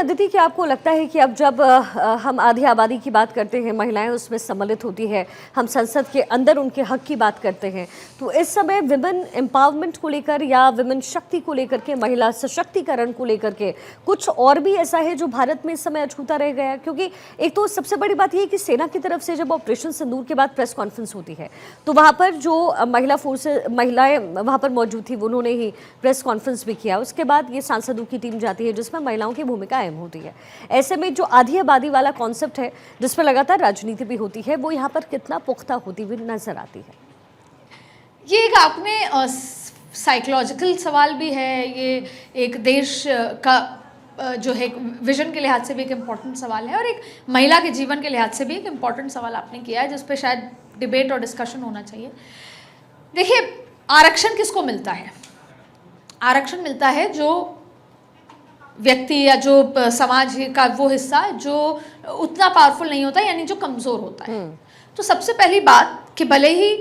अदिति, क्या आपको लगता है कि अब जब हम आधी आबादी की बात करते हैं, महिलाएं उसमें सम्मिलित होती है, हम संसद के अंदर उनके हक की बात करते हैं, तो इस समय विमेन एम्पावरमेंट को लेकर या विमेन शक्ति को लेकर के, महिला सशक्तिकरण को लेकर के कुछ और भी ऐसा है जो भारत में इस समय अछूता रह गया है? क्योंकि एक तो सबसे बड़ी बात यह है कि सेना की तरफ से जब ऑपरेशन सिंदूर के बाद प्रेस कॉन्फ्रेंस होती है तो वहाँ पर जो महिलाएं वहाँ पर मौजूद थी, उन्होंने ही प्रेस कॉन्फ्रेंस भी किया। उसके बाद ये सांसदों की टीम जाती है जिसमें महिलाओं की भूमिका अहम होती है। ऐसे में जो आधी आबादी वाला कॉन्सेप्ट है जिसमें लगातार राजनीति भी होती है, वो यहाँ पर कितना पुख्ता होती हुई नजर आती है? ये एक आपने साइकोलॉजिकल सवाल भी है, ये एक देश का जो है विजन के लिहाज से भी एक इम्पॉर्टेंट सवाल है और एक महिला के जीवन के लिहाज से भी एक इम्पॉर्टेंट सवाल आपने किया है जिस पे शायद डिबेट और डिस्कशन होना चाहिए। देखिए, आरक्षण किसको मिलता है? आरक्षण मिलता है जो व्यक्ति या जो समाज का वो हिस्सा जो उतना पावरफुल नहीं होता, यानी जो कमज़ोर होता है। तो सबसे पहली बात कि भले ही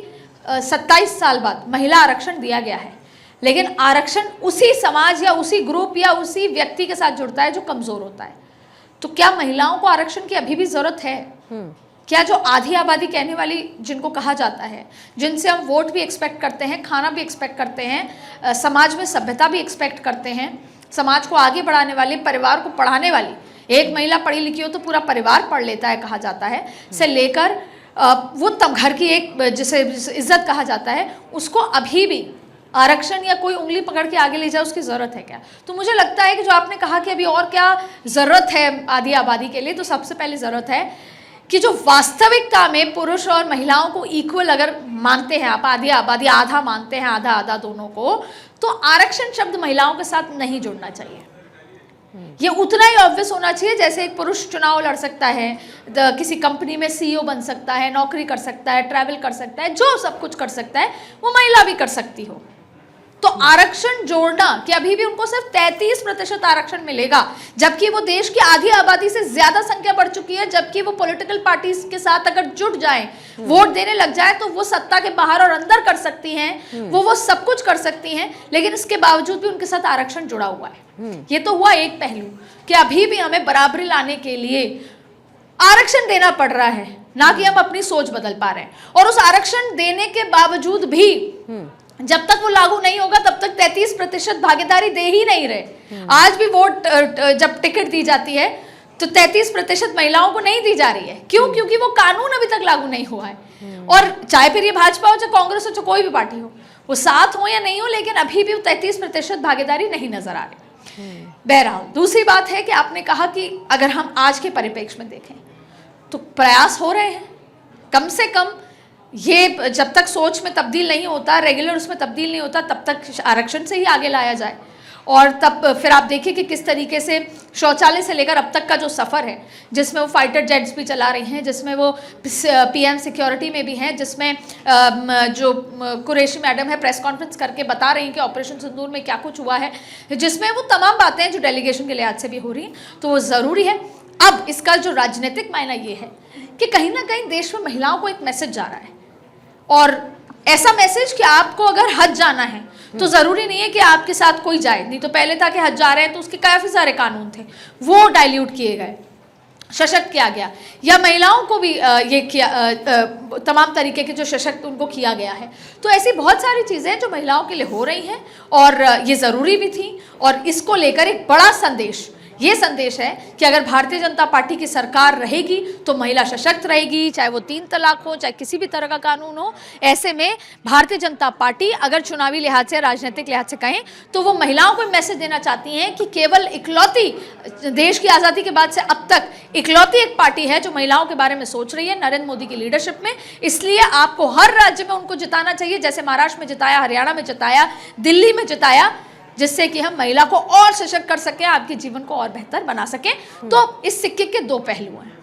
27 साल बाद महिला आरक्षण दिया गया है, लेकिन आरक्षण उसी समाज या उसी ग्रुप या उसी व्यक्ति के साथ जुड़ता है जो कमज़ोर होता है। तो क्या महिलाओं को आरक्षण की अभी भी ज़रूरत है? क्या जो आधी आबादी कहने वाली जिनको कहा जाता है, जिनसे हम वोट भी एक्सपेक्ट करते हैं, खाना भी एक्सपेक्ट करते हैं, समाज में सभ्यता भी एक्सपेक्ट करते हैं, समाज को आगे बढ़ाने वाली, परिवार को पढ़ाने वाली, एक महिला पढ़ी लिखी हो तो पूरा परिवार पढ़ लेता है कहा जाता है, से लेकर वो तब घर की एक जिसे इज्जत कहा जाता है, उसको अभी भी आरक्षण या कोई उंगली पकड़ के आगे ले जाए उसकी ज़रूरत है क्या? तो मुझे लगता है कि जो आपने कहा कि अभी और क्या ज़रूरत है आधी आबादी के लिए, तो सबसे पहले ज़रूरत है कि जो वास्तविकता में पुरुष और महिलाओं को इक्वल अगर मानते हैं आप, आधी आबादी आधा मानते हैं, आधा आधा दोनों को, तो आरक्षण शब्द महिलाओं के साथ नहीं जुड़ना चाहिए। ये उतना ही ऑब्वियस होना चाहिए जैसे एक पुरुष चुनाव लड़ सकता है, किसी कंपनी में सीईओ बन सकता है, नौकरी कर सकता है, ट्रैवल कर सकता है, जो सब कुछ कर सकता है वो महिला भी कर सकती हो। तो आरक्षण जोड़ना कि अभी भी उनको सिर्फ 33% आरक्षण मिलेगा, जबकि वो देश की आधी आबादी से ज्यादा संख्या बढ़ चुकी है, जबकि वो पॉलिटिकल पार्टीज के साथ अगर जुट जाए, वोट देने लग जाए, तो वो सत्ता के बाहर और अंदर कर सकती हैं, वो सब कुछ कर सकती हैं, लेकिन इसके बावजूद भी उनके साथ आरक्षण जुड़ा हुआ है। ये तो हुआ एक पहलू कि अभी भी हमें बराबरी लाने के लिए आरक्षण देना पड़ रहा है, ना कि हम अपनी सोच बदल पा रहे हैं। और उस आरक्षण देने के बावजूद भी जब तक वो लागू नहीं होगा तब तक 33% भागीदारी दे ही नहीं रहे। आज भी वोट जब टिकट दी जाती है तो 33% महिलाओं को नहीं दी जा रही है। क्यों? क्योंकि वो कानून अभी तक लागू नहीं हुआ है। और चाहे फिर ये भाजपा हो, चाहे कांग्रेस हो, चाहे कोई भी पार्टी हो, वो साथ हो या नहीं हो, लेकिन अभी भी 33% भागीदारी नहीं नजर आ रही। बहरहाल, दूसरी बात है कि आपने कहा कि अगर हम आज के परिप्रेक्ष्य में देखें तो प्रयास हो रहे हैं, कम से कम ये जब तक सोच में तब्दील नहीं होता, रेगुलर उसमें तब्दील नहीं होता, तब तक आरक्षण से ही आगे लाया जाए। और तब फिर आप देखिए कि किस तरीके से शौचालय से लेकर अब तक का जो सफ़र है, जिसमें वो फाइटर जेट्स भी चला रही हैं, जिसमें वो पीएम सिक्योरिटी में भी हैं, जिसमें जो कुरैशी मैडम है प्रेस कॉन्फ्रेंस करके बता रही हैं कि ऑपरेशन सिंदूर में क्या कुछ हुआ है, जिसमें वो तमाम बातें हैं जो डेलीगेशन के लिहाज से भी हो रही हैं, तो वो ज़रूरी है। अब इसका जो राजनीतिक मायना ये है कि कहीं ना कहीं देश में महिलाओं को एक मैसेज जा रहा है, और ऐसा मैसेज कि आपको अगर हज जाना है तो जरूरी नहीं है कि आपके साथ कोई जाए। नहीं तो पहले था कि हज जा रहे हैं तो उसके काफी सारे कानून थे, वो डाइल्यूट किए गए, सशक्त किया गया, या महिलाओं को भी ये किया, तमाम तरीके के जो सशक्त उनको किया गया है। तो ऐसी बहुत सारी चीज़ें जो महिलाओं के लिए हो रही हैं और ये ज़रूरी भी थी। और इसको लेकर एक बड़ा संदेश, ये संदेश है कि अगर भारतीय जनता पार्टी की सरकार रहेगी तो महिला सशक्त रहेगी, चाहे वो 3 तलाक हो, चाहे किसी भी तरह का कानून हो। ऐसे में भारतीय जनता पार्टी अगर चुनावी लिहाज से, राजनीतिक लिहाज से कहें तो वो महिलाओं को मैसेज देना चाहती हैं कि केवल इकलौती देश की आज़ादी के बाद से अब तक इकलौती एक पार्टी है जो महिलाओं के बारे में सोच रही है, नरेंद्र मोदी की लीडरशिप में। इसलिए आपको हर राज्य में उनको जिताना चाहिए, जैसे महाराष्ट्र में जिताया, हरियाणा में जिताया, दिल्ली में जिताया, जिससे कि हम महिला को और सशक्त कर सकें, आपके जीवन को और बेहतर बना सकें। तो इस सिक्के के 2 पहलू हैं।